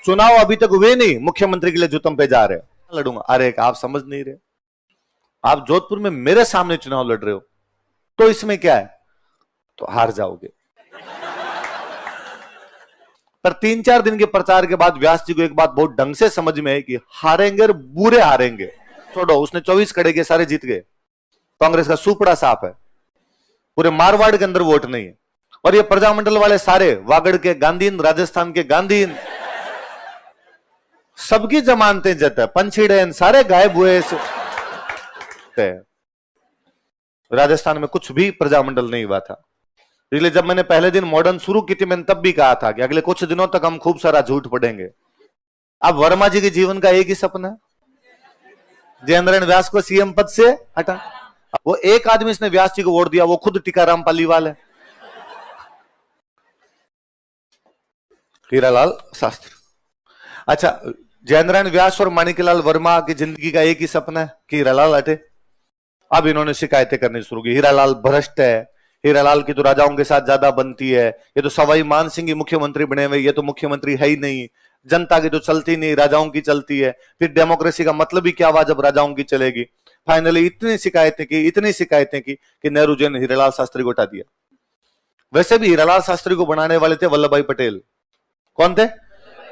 चुनाव अभी तक हुए नहीं, मुख्यमंत्री के लिए जो तुम पे जा रहे हो लड़ूंगा। अरे आप समझ नहीं रहे, आप जोधपुर में मेरे सामने चुनाव लड़ रहे हो तो इसमें क्या है, तो हार जाओगे। पर 3-4 दिन के प्रचार के बाद व्यास जी को एक बात बहुत ढंग से समझ में आई कि हारेंगे और बुरे हारेंगे। छोड़ो, उसने 24 खड़े के सारे जीत गए। कांग्रेस का सुपड़ा साफ है, पूरे मारवाड़ के अंदर वोट नहीं है। और ये प्रजामंडल वाले सारे वागड़ के गांधीन, राजस्थान के गांधीन, सबकी जमानतें जत है, पंछीड़े सारे गायब हुए। राजस्थान में कुछ भी प्रजामंडल नहीं हुआ था। इसलिए जब मैंने पहले दिन मॉडर्न शुरू की थी, मैंने तब भी कहा था कि अगले कुछ दिनों तक हम खूब सारा झूठ पढ़ेंगे। अब वर्मा जी के जीवन का एक ही सपना है, जयेंद्र व्यास को सीएम पद से हटा। वो एक आदमी इसने व्यास जी को वोट दिया, वो खुद टीकाराम पालीवाल है, हीरालाल शास्त्री। अच्छा, जयेंद्र व्यास और माणिकलाल वर्मा की जिंदगी का एक ही सपना है कि हीरालाल हटे। अब इन्होंने शिकायतें करनी शुरू की, हीरालाल भ्रष्ट है, हीरालाल की तो राजाओं के साथ ज्यादा बनती है, ये तो सवाई मान सिंह ही मुख्यमंत्री बने हुए, ये तो मुख्यमंत्री है ही नहीं, जनता की तो चलती नहीं, राजाओं की चलती है। फिर डेमोक्रेसी का मतलब ही क्या हुआ जब राजाओं की चलेगी। फाइनली इतनी शिकायतें की कि नेहरू जी ने हीरालाल शास्त्री को हटा दिया। वैसे भी हीरालाल शास्त्री को बनाने वाले थे वल्लभ भाई पटेल। कौन थे?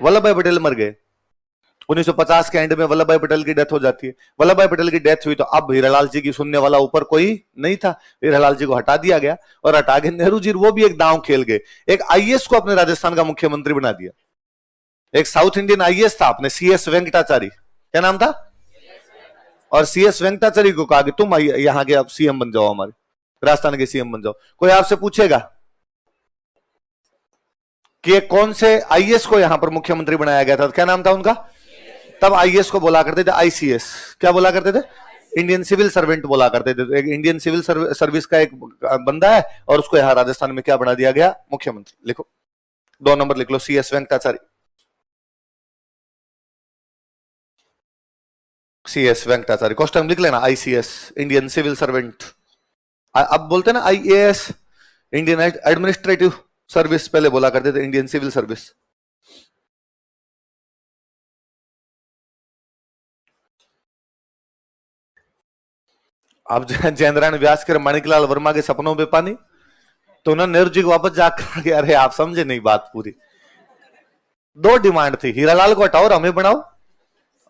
वल्लभ भाई पटेल मर गए 1950 के एंड में, वल्लभ भाई पटेल की डेथ हो जाती है। वल्लभ भाई पटेल की डेथ हुई तो अब हीरालाल जी की सुनने वाला ऊपर कोई नहीं था, हीरालाल जी को हटा दिया गया। और हटा के नेहरू जी वो भी एक दांव खेल गए, एक आईएएस को अपने राजस्थान का मुख्यमंत्री बना दिया। एक साउथ इंडियन आईएएस था अपने, सीएस वेंकटाचारी, क्या नाम था? और सीएस वेंकटाचारी को कहा कि तुम यहाँ के अब सीएम बन जाओ, हमारे राजस्थान के सीएम बन जाओ। कोई आपसे पूछेगा कि कौन से आईएएस को यहां पर मुख्यमंत्री बनाया गया था, क्या नाम था उनका? तब आईएएस को बोला करते थे आईसीएस। क्या बोला करते थे? इंडियन सिविल सर्वेंट बोला करते थे। एक इंडियन सिविल सर्विस का एक बंदा है और उसको यहां राजस्थान में क्या बना दिया गया? मुख्यमंत्री। लिखो, 2 नंबर लिख लो, CS Venkatachari. CS Venkatachari question लिख लेना, आईसीएस इंडियन सिविल सर्वेंट। अब बोलते ना आईएएस, इंडियन एडमिनिस्ट्रेटिव सर्विस, पहले बोला करते थे इंडियन सिविल सर्विस। अब जयेंद्र व्यास के माणिकलाल वर्मा के सपनों पे पानी, तो उन्होंने नेहरू जी को वापस जाकर के, अरे आप समझे नहीं बात पूरी। 2 डिमांड थी, हीरालाल को हटाओ और हमें बनाओ।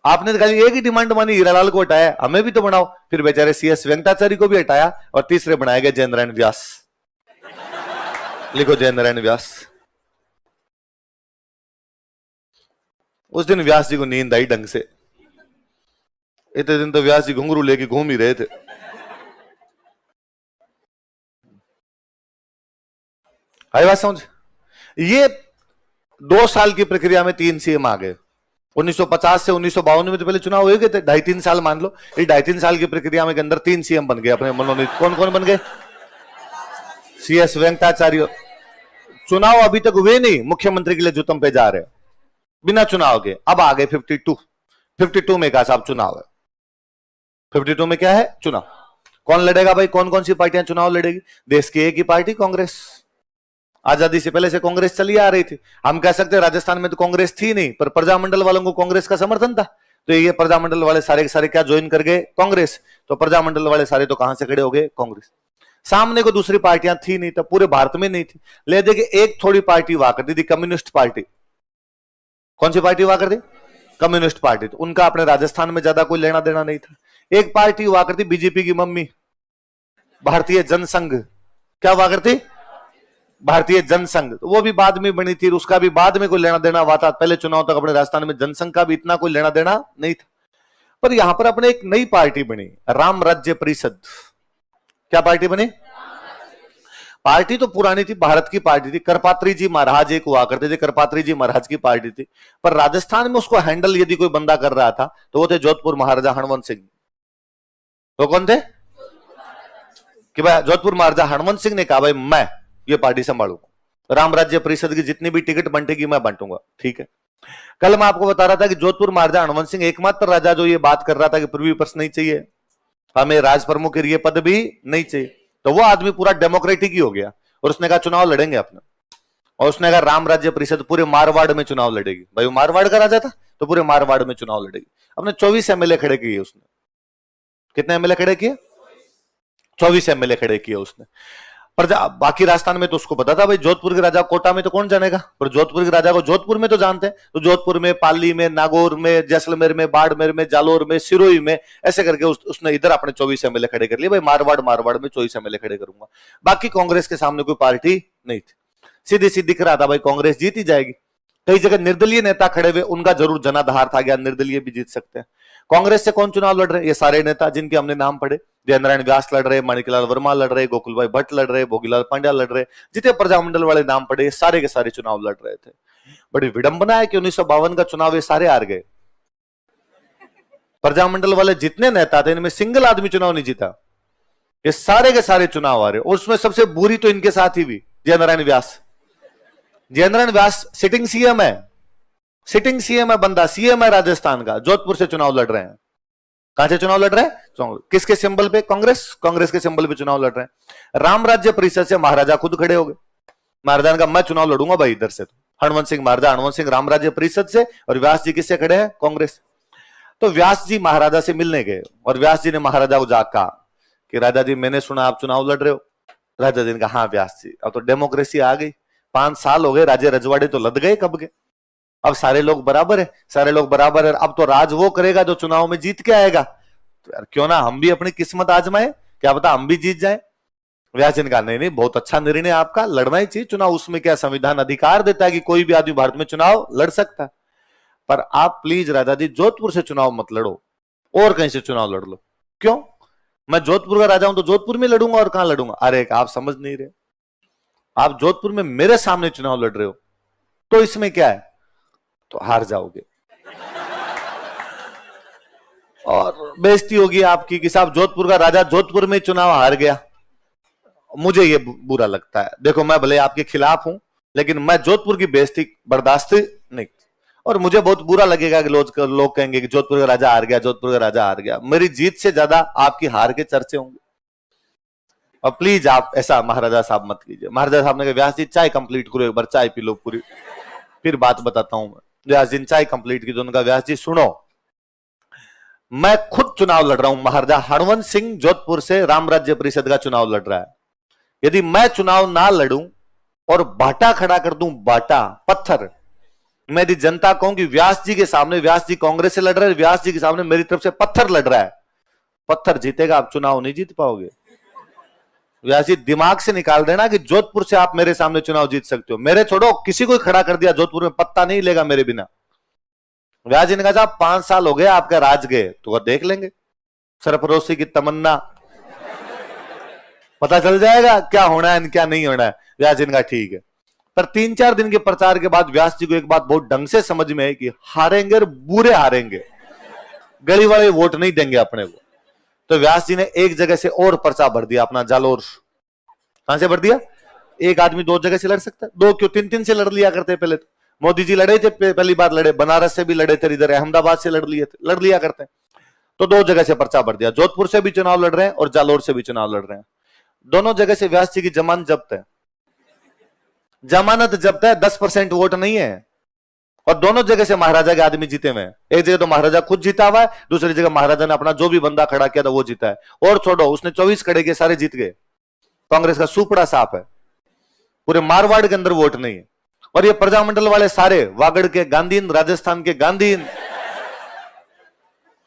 आपने तो खाली एक ही डिमांड मानी, हीरालाल को हटाया, हमें भी तो बनाओ। फिर बेचारे सीएस वेंकटाचारी को भी हटाया और तीसरे बनाया गया जयेंद्र व्यास। लिखो, जयेंद्र व्यास। उस दिन व्यास जी को नींद आई ढंग से। इतने दिन तो व्यास जी घुंघरू लेके घूम ही रहे थे। आई बात समझ? ये 2 साल की प्रक्रिया में 3 सीएम आ गए। 1950 से 1952 में तो पहले चुनाव हुए थे, 2.5-3 साल मान लो। ये 2.5-3 साल की प्रक्रिया में के अंदर 3 सीएम बन गए अपने मनोनीत। कौन कौन बन गए? सीएस वेंकटाचार्य। चुनाव अभी तक हुए नहीं, मुख्यमंत्री के लिए जो तुम पे जा रहे हो बिना चुनाव के। अब आ गए 52 में का साहब चुनाव है। 52 में क्या है? चुनाव। कौन लड़ेगा भाई? कौन कौन सी पार्टियां चुनाव लड़ेगी? देश की एक ही पार्टी, कांग्रेस। आजादी से पहले से कांग्रेस चली आ रही थी। हम कह सकते हैं राजस्थान में तो कांग्रेस थी नहीं, पर प्रजामंडल वालों को कांग्रेस का समर्थन था, तो ये प्रजामंडल वाले सारे के सारे क्या ज्वाइन कर गए? कांग्रेस। तो प्रजामंडल वाले सारे तो कहां से खड़े हो गए? कांग्रेस। सामने को दूसरी पार्टियां थी नहीं, तब पूरे भारत में नहीं थी। ले दे के एक थोड़ी पार्टी हुआ करती थी, कम्युनिस्ट पार्टी। कौन सी पार्टी हुआ करती? Communist party. तो उनका अपने राजस्थान में ज्यादा कोई लेना देना नहीं था। एक पार्टी हुआ करती बीजेपी की मम्मी, भारतीय जनसंघ। क्या हुआ करती? भारतीय जनसंघ। तो वो भी बाद में बनी थी, उसका भी बाद में कोई लेना देना हुआ था। पहले चुनाव तक अपने राजस्थान में जनसंघ का भी इतना कोई लेना देना नहीं था। पर यहां पर अपने एक नई पार्टी बनी, राम राज्य परिषद। क्या पार्टी बनी? पार्टी तो पुरानी थी, भारत की पार्टी थी। करपात्री जी महाराज एक हुआ करते थे, करपात्री जी महाराज की पार्टी थी। पर राजस्थान में उसको हैंडल यदि कोई बंदा कर रहा था तो वो थे जोधपुर महाराजा हनुमंत सिंह। तो कौन थे? कि भाई जोधपुर महाराजा हनुमंत सिंह ने कहा भाई मैं ये पार्टी संभालूंगा, राम राज्य परिषद की जितनी भी टिकट बंटेगी मैं बांटूंगा। ठीक है। कल मैं आपको बता रहा था कि जोधपुर महाराजा हनुमंत सिंह एकमात्र राजा जो ये बात कर रहा था कि प्रिवी पर्स नहीं चाहिए, हमें राज प्रमुख के लिए पद भी नहीं चाहिए। तो वो आदमी पूरा डेमोक्रेटिक ही हो गया और उसने कहा चुनाव लड़ेंगे अपने। और उसने कहा राम राज्य परिषद पूरे मारवाड़ में चुनाव लड़ेगी। भाई वो मारवाड़ का राजा था तो पूरे मारवाड़ में चुनाव लड़ेगी। अपने 24 एमएलए खड़े किए उसने। कितने एमएलए खड़े किए? 24 एमएलए खड़े किए उसने। पर बाकी राजस्थान में तो उसको पता था भाई जोधपुर के राजा कोटा में तो कौन जानेगा, पर जोधपुर के राजा को जोधपुर में तो जानते हैं। तो जोधपुर में, पाली में, नागौर में, जैसलमेर में, बाड़मेर में, जालोर में, सिरोही में, ऐसे करके उसने इधर अपने 24 एमएलए खड़े कर लिए। भाई मारवाड़ में 24 एमएलए खड़े करूंगा। बाकी कांग्रेस के सामने कोई पार्टी नहीं थी। सीधी सी दिख रहा था भाई कांग्रेस जीत ही जाएगी। कई जगह निर्दलीय नेता खड़े हुए, उनका जरूर जनाधार था, क्या निर्दलीय भी जीत सकते हैं। कांग्रेस से कौन चुनाव लड़ रहे हैं? ये सारे नेता जिनके हमने नाम पढ़े। जयनारायण व्यास लड़ रहे, माणिकलाल वर्मा लड़ रहे, गोकुल भाई भट्ट लड़ रहे, भोगीलाल पांड्या लड़ रहे, जितने प्रजामंडल वाले नाम पढ़े सारे के सारे चुनाव लड़ रहे थे। बड़ी विडंबना है कि 1952 का चुनाव ये सारे हार गए। प्रजामंडल वाले जितने नेता थे इनमें सिंगल आदमी चुनाव नहीं जीता। ये सारे के सारे चुनाव आ रहे, और उसमें सबसे बुरी तो इनके साथ ही भी जयनारायण व्यास। जयनारायण व्यास सिटिंग सीएम है, सिटिंग सीएम है बंदा, सीएम है राजस्थान का, जोधपुर से चुनाव लड़ रहे हैं। कहां से चुनाव लड़ रहे हैं? किसके सिंबल पे? कांग्रेस के सिंबल पे चुनाव लड़ रहे हैं। राम राज्य परिषद से महाराजा खुद खड़े हो गए। महाराजा ने कहा मैं चुनाव लड़ूंगा भाई इधर से। तो हनुमंत सिंह महाराजा, हनुमंत सिंह राम राज्य परिषद से, और व्यास जी किससे खड़े हैं? कांग्रेस। तो व्यास जी महाराजा से मिलने गए, और व्यास जी ने महाराजा को जाकर कहा कि राजा जी मैंने सुना आप चुनाव लड़ रहे हो। राजा जी ने कहा हाँ व्यास जी, अब तो डेमोक्रेसी आ गई, 5 साल हो गए, राजे रजवाड़े तो लद गए कब के, अब सारे लोग बराबर है, सारे लोग बराबर है। अब तो राज वो करेगा जो चुनाव में जीत के आएगा। तो यार क्यों ना हम भी अपनी किस्मत आजमाए, क्या पता हम भी जीत जाए। व्यास जी ने कहा नहीं नहीं बहुत अच्छा निर्णय आपका, लड़ना ही चाहिए चुनाव, उसमें क्या संविधान अधिकार देता है कि कोई भी आदमी भारत में चुनाव लड़ सकता है। पर आप प्लीज राजा जी जोधपुर से चुनाव मत लड़ो, और कहीं से चुनाव लड़ लो। क्यों? मैं जोधपुर का राजा हूं तो जोधपुर में लड़ूंगा, और कहां लड़ूंगा? अरे आप समझ नहीं रहे, आप जोधपुर में मेरे सामने चुनाव लड़ रहे हो तो इसमें क्या है, तो हार जाओगे और बेइज्जती होगी आपकी कि साहब जोधपुर का राजा जोधपुर में चुनाव हार गया। मुझे ये बुरा लगता है। देखो मैं भले आपके खिलाफ हूं, लेकिन मैं जोधपुर की बेइज्जती बर्दाश्त नहीं, और मुझे बहुत बुरा लगेगा कि लोग कहेंगे कि जोधपुर का राजा हार गया, जोधपुर का राजा हार गया। मेरी जीत से ज्यादा आपकी हार के चर्चे होंगे। और प्लीज आप ऐसा महाराजा साहब मत कीजिए। महाराजा साहब ने कहा व्यास जी चाय कंप्लीट करो, एक बार चाय पी लो पूरी, फिर बात बताता हूं मैं। व्यास जी ने चाय कंप्लीट की तो उन्होंने कहा व्यास जी सुनो, मैं खुद चुनाव लड़ रहा हूं। महाराजा हनुमंत सिंह जोधपुर से राम राज्य परिषद का चुनाव लड़ रहा है। यदि मैं चुनाव ना लड़ूं और बाटा खड़ा कर दूं, बाटा पत्थर, मैं यदि जनता कहूं कि व्यास जी के सामने, व्यास जी कांग्रेस से लड़ रहे हैं, व्यास जी के सामने मेरी तरफ से पत्थर लड़ रहा है, पत्थर जीतेगा, आप चुनाव नहीं जीत पाओगे। व्यास जी दिमाग से निकाल देना कि जोधपुर से आप मेरे सामने चुनाव जीत सकते हो। मेरे छोड़ो, किसी को खड़ा कर दिया जोधपुर में, पत्ता नहीं लेगा मेरे बिना। व्यास जी ने कहा साहब 5 साल हो गए आपका राज गए, तो देख लेंगे, सरफरोशी की तमन्ना, पता चल जाएगा क्या होना है क्या नहीं होना है। व्यास जी ने कहा ठीक है। पर 3-4 दिन के प्रचार के बाद व्यास जी को एक बात बहुत ढंग से समझ में आई कि हारेंगे और बुरे हारेंगे, गली वाले वोट नहीं देंगे अपने को। तो व्यास जी ने एक जगह से और पर्चा भर दिया अपना, जालोर। कहां से भर दिया? एक आदमी 2 जगह से लड़ सकता है, 2 क्यों 3-3 से लड़ लिया करते पहले तो। मोदी जी लड़े थे, पहली बार लड़े, बनारस से भी लड़े थे, इधर अहमदाबाद से लड़ लिया करते हैं। तो 2 जगह से पर्चा भर दिया, जोधपुर से भी चुनाव लड़ रहे हैं और जालोर से भी चुनाव लड़ रहे हैं। दोनों जगह से व्यास जी की जमानत जब्त है, जमानत जब्त है, 10% वोट नहीं है। और दोनों जगह से महाराजा के आदमी जीते हुए हैं। एक जगह तो महाराजा खुद जीता हुआ है, दूसरी जगह महाराजा ने अपना जो भी बंदा खड़ा किया था वो जीता है। और छोड़ो, उसने 24 खड़े किए, सारे जीत गए। कांग्रेस का सुपड़ा साफ है, पूरे मारवाड़ के अंदर वोट नहीं है। और ये प्रजामंडल वाले सारे, वागड़ के गांधीन, राजस्थान के गांधीन,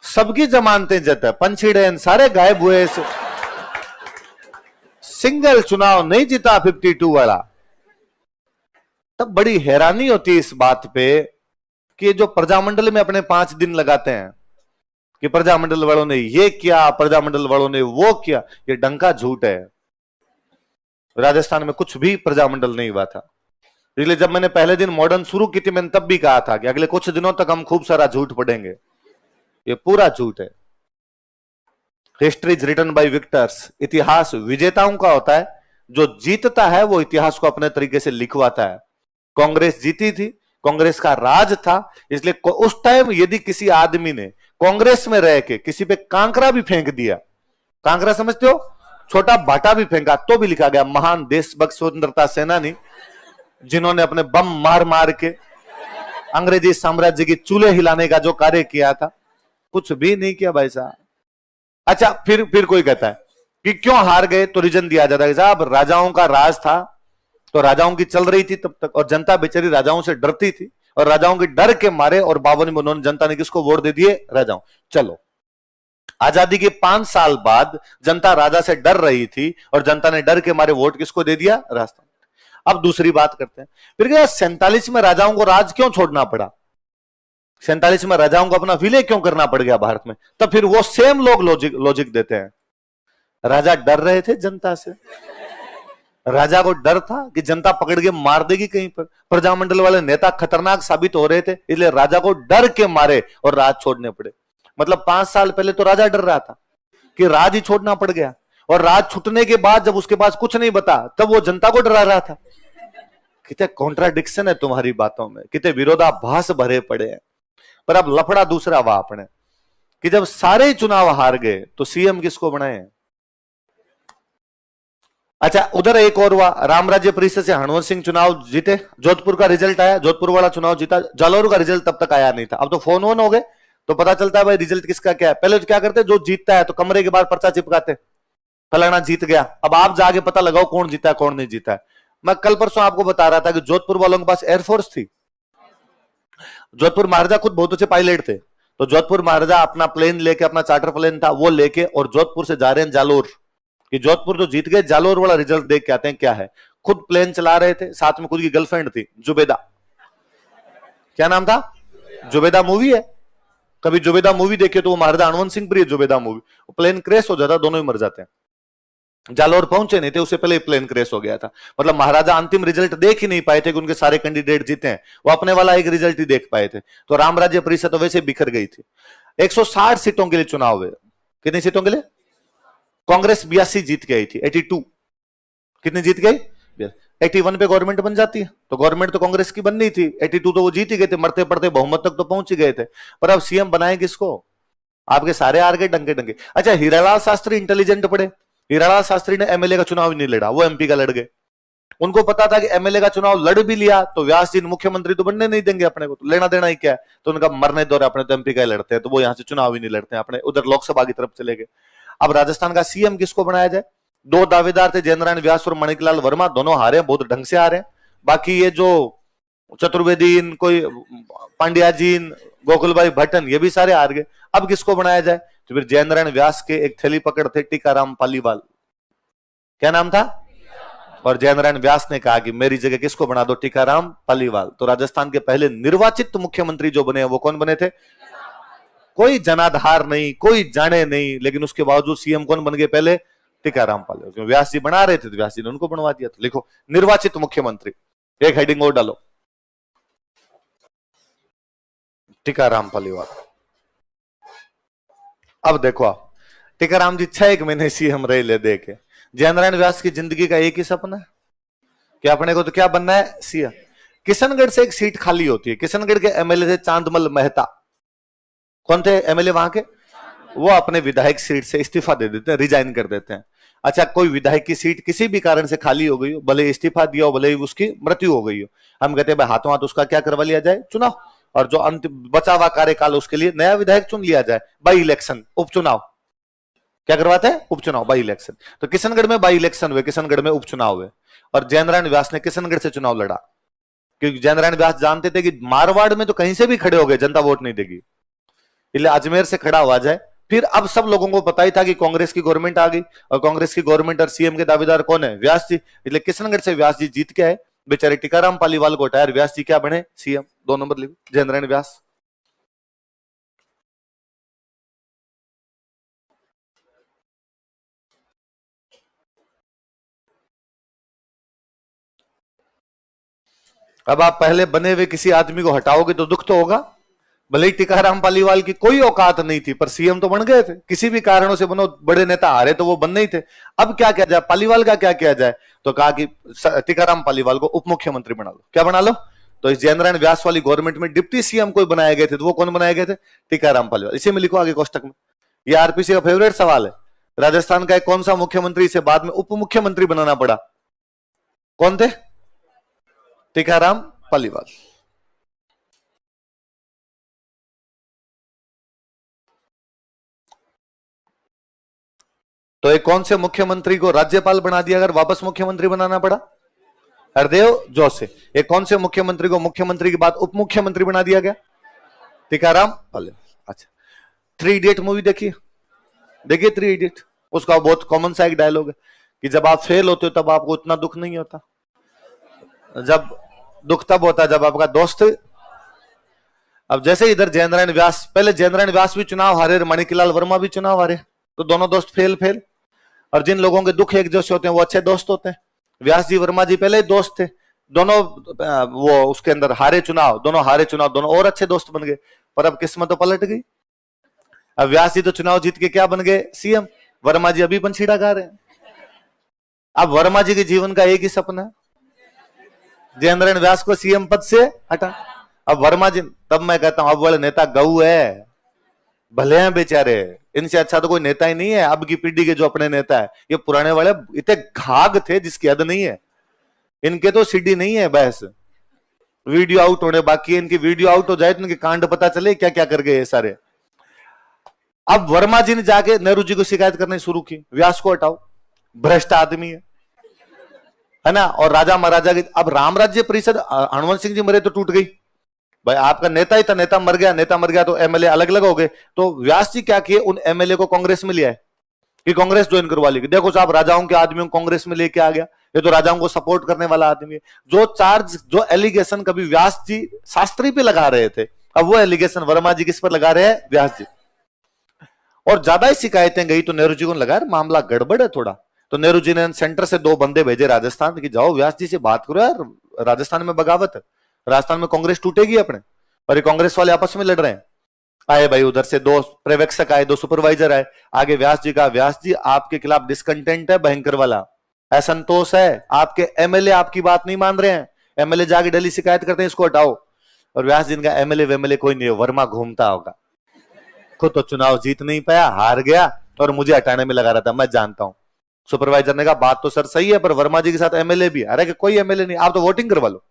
सबकी जमानतें जब्त है, पंछीड़ेन सारे गायब हुए। सिंगल चुनाव नहीं जीता 52 वाला। तब बड़ी हैरानी होती है इस बात पे कि जो प्रजामंडल में अपने 5 दिन लगाते हैं कि प्रजामंडल वालों ने ये किया, प्रजामंडल वालों ने वो किया, ये डंका झूठ है। राजस्थान में कुछ भी प्रजामंडल नहीं हुआ था। इसलिए जब मैंने पहले दिन मॉडर्न शुरू की थी, मैंने तब भी कहा था कि अगले कुछ दिनों तक हम खूब सारा झूठ पढ़ेंगे। ये पूरा झूठ है। History is written by victors, इतिहास विजेताओं का होता है। जो जीतता है वो इतिहास को अपने तरीके से लिखवाता है। कांग्रेस जीती थी, कांग्रेस का राज था, इसलिए उस टाइम यदि किसी आदमी ने कांग्रेस में रह के किसी पे कांकरा भी फेंक दिया, कांकरा समझते हो, छोटा भाटा भी फेंका, तो भी लिखा गया महान देशभक्त स्वतंत्रता सेनानी जिन्होंने अपने बम मार मार के अंग्रेजी साम्राज्य की चूल्हे हिलाने का जो कार्य किया था, कुछ भी नहीं किया भाई साहब। अच्छा, फिर कोई कहता है कि क्यों हार गए, तो रीजन दिया जाता है साहब राजाओं का राज था, तो राजाओं की चल रही थी तब तक, और जनता बेचारी राजाओं से डरती थी, और राजाओं के डर के मारे और 52 में उन्होंने जनता ने किसको वोट दे दिए, राजाओं। चलो, आजादी के 5 साल बाद जनता राजा से डर रही थी और जनता ने डर के मारे वोट किसको दे दिया, राजस्थान। अब दूसरी बात करते हैं, फिर क्या 47 में राजाओं को राज क्यों छोड़ना पड़ा, 47 में राजाओं को अपना विलय क्यों करना पड़ गया भारत में, तो फिर वो सेम लोग लॉजिक देते हैं, राजा डर रहे थे जनता से, राजा को डर था कि जनता पकड़ के मार देगी कहीं पर, प्रजामंडल वाले नेता खतरनाक साबित हो रहे थे, इसलिए राजा को डर के मारे और राज छोड़ने पड़े। मतलब 5 साल पहले तो राजा डर रहा था कि राज ही छोड़ना पड़ गया, और राज छूटने के बाद जब उसके पास कुछ नहीं बता तब वो जनता को डरा रहा था। कितने कॉन्ट्राडिक्शन है तुम्हारी बातों में, कितने विरोधाभास भरे पड़े हैं। पर अब लफड़ा दूसरा हुआ अपने कि जब सारे चुनाव हार गए तो सीएम किसको बनाए। अच्छा, उधर एक और हुआ, राम राज्य परिषद से हरवंश सिंह चुनाव जीते, जोधपुर का रिजल्ट आया, जोधपुर वाला चुनाव जीता, जालौर का रिजल्ट तब तक आया नहीं था। अब तो फोन वोन हो गए तो पता चलता है भाई रिजल्ट किसका क्या है। पहले तो क्या करते, जो जीतता है तो कमरे के बाहर पर्चा चिपकाते, फलाना जीत गया। अब आप जाके पता लगाओ कौन जीता है कौन नहीं जीता है। मैं कल परसों आपको बता रहा था कि जोधपुर वालों के पास एयरफोर्स थी, जोधपुर महाराजा खुद बहुत अच्छे पायलट थे, तो जोधपुर महाराजा अपना प्लेन लेके, अपना चार्टर प्लेन था वो लेके, और जोधपुर से जा रहे हैं जालोर, कि जोधपुर तो जीत गए, जालोर वाला रिजल्ट देख के आते हैं क्या है। खुद प्लेन चला रहे थे, साथ में खुद की गर्लफ्रेंड थी जुबेदा, क्या नाम था, जुबेदा मूवी है, कभी जुबेदा मूवी देखे तो वो महाराजा हरवंश सिंह प्रिय जुबेदा मूवी, प्लेन क्रैश हो जाता, दोनों ही मर जाते हैं। जालोर पहुंचे नहीं थे, उससे पहले प्लेन क्रैश हो गया था। मतलब महाराजा अंतिम रिजल्ट देख ही नहीं पाए थे कि उनके सारे कैंडिडेट जीते हैं, वो अपने वाला एक रिजल्ट ही देख पाए थे। तो राम राज्य परिषद तो वैसे बिखर गई थी। 160 सीटों के लिए चुनाव हुए, कितनी सीटों के लिए, कांग्रेस 82 जीत गई थी, 82 कितनी जीत गई, 81 पे गवर्नमेंट बन जाती है, तो गवर्नमेंट तो कांग्रेस की बननी थी, 82 तो वो जीत ही गए थे, मरते पड़ते बहुमत तक तो पहुंच ही गए थे। पर अब सीएम बनाए किसको, आपके सारे हार गए डंके डंके। अच्छा, हीरालाल शास्त्री इंटेलिजेंट पड़े, हीरालाल शास्त्री ने एमएलए का चुनाव नहीं लड़ा, वो एमपी का लड़ गए। उनको पता था कि एमएलए का चुनाव लड़ भी लिया तो व्यास जी मुख्यमंत्री तो बनने नहीं देंगे अपने को, तो लेना देना ही क्या है, तो उनका मरने दौरे अपने तो एमपी का लड़ते हैं, तो वो यहां से चुनाव ही नहीं लड़ते हैं, अपने उधर लोकसभा की तरफ चले गए। अब राजस्थान का सीएम किसको बनाया जाए, 2 दावेदार थे, जयनारायण व्यास और मणिकलाल वर्मा, दोनों हारे, बहुत ढंग से हारे। बाकी ये जो चतुर्वेदी, कोई पांड्या जी, गोकुल भाई भट्टन, ये भी सारे हार गए। अब किसको बनाया जाए, तो फिर जयनारायण व्यास के एक थैली पकड़ थे टीकाराम पालीवाल, क्या नाम था, और जयनारायण व्यास ने कहा कि मेरी जगह किसको बना दो, टीकाराम पालीवाल। तो राजस्थान के पहले निर्वाचित मुख्यमंत्री जो बने वो कौन बने थे, कोई जनाधार नहीं, कोई जाने नहीं, लेकिन उसके बावजूद सीएम कौन बन गए पहले, टीकाराम पालीवाल। व्यास जी बना रहे थे तो व्यास जी ने उनको बनवा दिया। तो लिखो निर्वाचित मुख्यमंत्री, एक हेडिंग और डालो, टीकाराम पालीवाल। अब देखो आप, टीकाराम जी 6 महीने सीएम रहे ले देखे। जयनारायण व्यास की जिंदगी का एक ही सपना है कि अपने को तो क्या बनना है, सीएम। किशनगढ़ से एक सीट खाली होती है, किशनगढ़ के एमएलए थे चांदमल मेहता, कौन थे एमएलए वहां के, वो अपने विधायक सीट से इस्तीफा दे देते हैं, रिजाइन कर देते हैं। अच्छा, कोई विधायक की सीट किसी भी कारण से खाली हो गई हो, भले इस्तीफा दिया हो, भले उसकी मृत्यु हो गई हो, हम कहते हैं भाई हाथों हाथ उसका क्या करवा लिया जाए, चुनाव, और जो अंतिम बचा हुआ कार्यकाल उसके लिए नया विधायक चुन लिया जाए, बाई इलेक्शन, उपचुनाव। क्या करवाते हैं, उपचुनाव, बाई इलेक्शन। तो किशनगढ़ में बाई इलेक्शन हुए, किशनगढ़ में उपचुनाव हुए, और जयनारायण व्यास ने किशनगढ़ से चुनाव लड़ा, क्योंकि जयनारायण व्यास जानते थे कि मारवाड़ में तो कहीं से भी खड़े हो गए जनता वोट नहीं देगी, इसलिए अजमेर से खड़ा हुआ जाए। फिर अब सब लोगों को पता ही था कि कांग्रेस की गवर्नमेंट आ गई, और कांग्रेस की गवर्नमेंट और सीएम के दावेदार कौन है, व्यास जी, इसलिए किशनगढ़ से व्यास जी जीत के आए। बेचारे टीकाराम पालीवाल को हटाया, व्यास जी क्या बने, सीएम। 2 नंबर लिखो, जयनारायण व्यास। अब आप पहले बने हुए किसी आदमी को हटाओगे तो दुख तो होगा, भले ही टीकाराम पालीवाल की कोई औकात नहीं थी, पर सीएम तो बन गए थे, किसी भी कारणों से बनो, बड़े नेता हारे तो वो बन नहीं थे। अब क्या किया जाए, पालीवाल का क्या किया जाए, तो कहा कि टीकाराम पालीवाल को उप मुख्यमंत्री बना लो। क्या बना लो, तो इस जयनारायण व्यास वाली गवर्नमेंट में डिप्टी सीएम कोई बनाए गए थे, तो वो कौन बनाए गए थे, टीकाराम पालीवाल। इसी में लिखो आगे कोष्टक में, ये आरपीसी का फेवरेट सवाल है, राजस्थान का एक कौन सा मुख्यमंत्री इसे बाद में उप मुख्यमंत्री बनाना पड़ा, कौन थे, टीकाराम पालीवाल। तो एक कौन से मुख्यमंत्री को राज्यपाल बना दिया अगर वापस मुख्यमंत्री बनाना पड़ा? हरदेव जोशी। एक कौन से मुख्यमंत्री को मुख्यमंत्री के बाद उप मुख्यमंत्री बना दिया गया? टीकाराम पालीवाल। अच्छा, थ्री इडियट मूवी देखिए, देखिए थ्री इडियट। उसका बहुत कॉमन सा एक डायलॉग है कि जब आप फेल होते हो तब आपको उतना दुख नहीं होता, जब दुख तब होता जब आपका दोस्त। अब जैसे इधर जयेंद्र व्यास, पहले जयेंद्र व्यास भी चुनाव हारे, मणिकलाल वर्मा भी चुनाव हारे, तो दोनों दोस्त फेल फेल। और जिन लोगों के दुख एक जैसे होते हैं वो अच्छे दोस्त होते हैं। व्यास जी वर्मा जी पहले दोस्त थे, दोनों वो उसके अंदर हारे चुनाव, दोनों हारे चुनाव, दोनों और अच्छे दोस्त बन गए। पर अब किस्मत तो पलट गई। अब व्यास जी तो चुनाव जीत के क्या बन गए? सीएम। वर्मा जी अभी पंछीड़ा गा रहे हैं। अब वर्मा जी के जीवन का एक ही सपना है, जयेंद्र व्यास को सीएम पद से हटा। अब वर्मा जी, तब मैं कहता हूं अब वाले नेता गऊ है, भले हैं बेचारे, इनसे अच्छा तो कोई नेता ही नहीं है। अब की पीढ़ी के जो अपने नेता है, ये पुराने वाले इतने घाघ थे जिसकी हद नहीं है। इनके तो सीडी नहीं है, बहस वीडियो आउट होने बाकी है। इनकी वीडियो आउट हो जाए तो इनके कांड पता चले क्या क्या कर गए ये सारे। अब वर्मा जी ने जाके नेहरू जी को शिकायत करनी शुरू की, व्यास को हटाओ, भ्रष्ट आदमी है ना। और राजा महाराजा की, अब राम राज्य परिषद हनुवंत सिंह जी मरे तो टूट गई। भाई आपका नेता ही था, नेता मर गया, नेता मर गया तो एमएलए अलग अलग हो गए। तो व्यास जी क्या किए, उन एमएलए को कांग्रेस में लिया है कि कांग्रेस ज्वाइन करवा ली। देखो साहब, राजाओं के आदमियों को कांग्रेस में लेके आ गया, ये तो राजाओं को सपोर्ट करने वाला आदमी है। जो चार्ज, जो एलिगेशन कभी व्यास जी शास्त्री पे लगा रहे थे, अब वो एलिगेशन वर्मा जी किस पर लगा रहे हैं? व्यास जी। और ज्यादा ही शिकायतें गई तो नेहरू जी को लगा मामला गड़बड़ है थोड़ा। तो नेहरू जी ने सेंटर से 2 बंदे भेजे राजस्थान की, जाओ व्यास जी से बात करो यार, राजस्थान में बगावत है, राजस्थान में कांग्रेस टूटेगी अपने। और ये कांग्रेस वाले आपस में लड़ रहे हैं। आए भाई, उधर से 2 पर्यवेक्षक आए, 2 सुपरवाइजर आए। आगे व्यास जी का, व्यास जी आपके खिलाफ डिसकंटेंट है भयंकर वाला, असंतोष है, आपके एमएलए आपकी बात नहीं मान रहे हैं, एमएलए जाके दिल्ली शिकायत करते हैं इसको हटाओ। और व्यास जी का एमएलए वेमएलए कोई नहीं है, वर्मा घूमता होगा, खुद तो चुनाव जीत नहीं पाया, हार गया और मुझे हटाने में लगा रहा था, मैं जानता हूं। सुपरवाइजर ने कहा बात तो सर सही है, पर वर्मा जी के साथ एमएलए भी। अरे कि कोई एमएलए नहीं, आप तो वोटिंग करवा लो,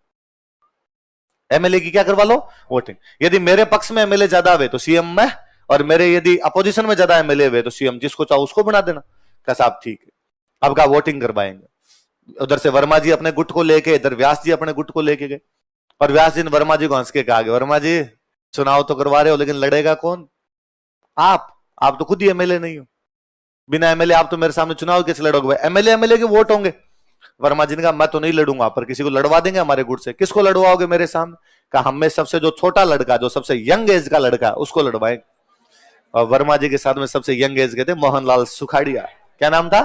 एमएलए की क्या करवा लो? वोटिंग। यदि मेरे पक्ष में एमएलए ज्यादा हुए तो सीएम मैं, और मेरे यदि अपोजिशन में ज्यादा एमएलए हुए तो सीएम, जिसको चाहो उसको बना देना। कहा साहब ठीक है, अब का वोटिंग करवाएंगे। उधर से वर्मा जी अपने गुट को लेके, इधर व्यास जी अपने गुट को लेके गए। और व्यास जी ने वर्मा जी को हंस के कहा, वर्मा जी चुनाव तो करवा रहे हो लेकिन लड़ेगा कौन? आप तो खुद ही एमएलए नहीं हो, बिना एमएलए आप तो मेरे सामने चुनाव कैसे लड़ोगे? भाई एमएलए एमएलए के वोट होंगे। वर्मा जी ने कहा मैं तो नहीं लड़ूंगा, पर किसी को लड़वा देंगे हमारे गुट से। किसको लड़वाओगे मेरे सामने? कहा हम में सबसे जो छोटा लड़का, जो सबसे यंग एज का लड़का, उसको लड़वाएंगे। और वर्मा जी के साथ में सबसे यंग एज के थे मोहनलाल सुखाड़िया। क्या नाम था?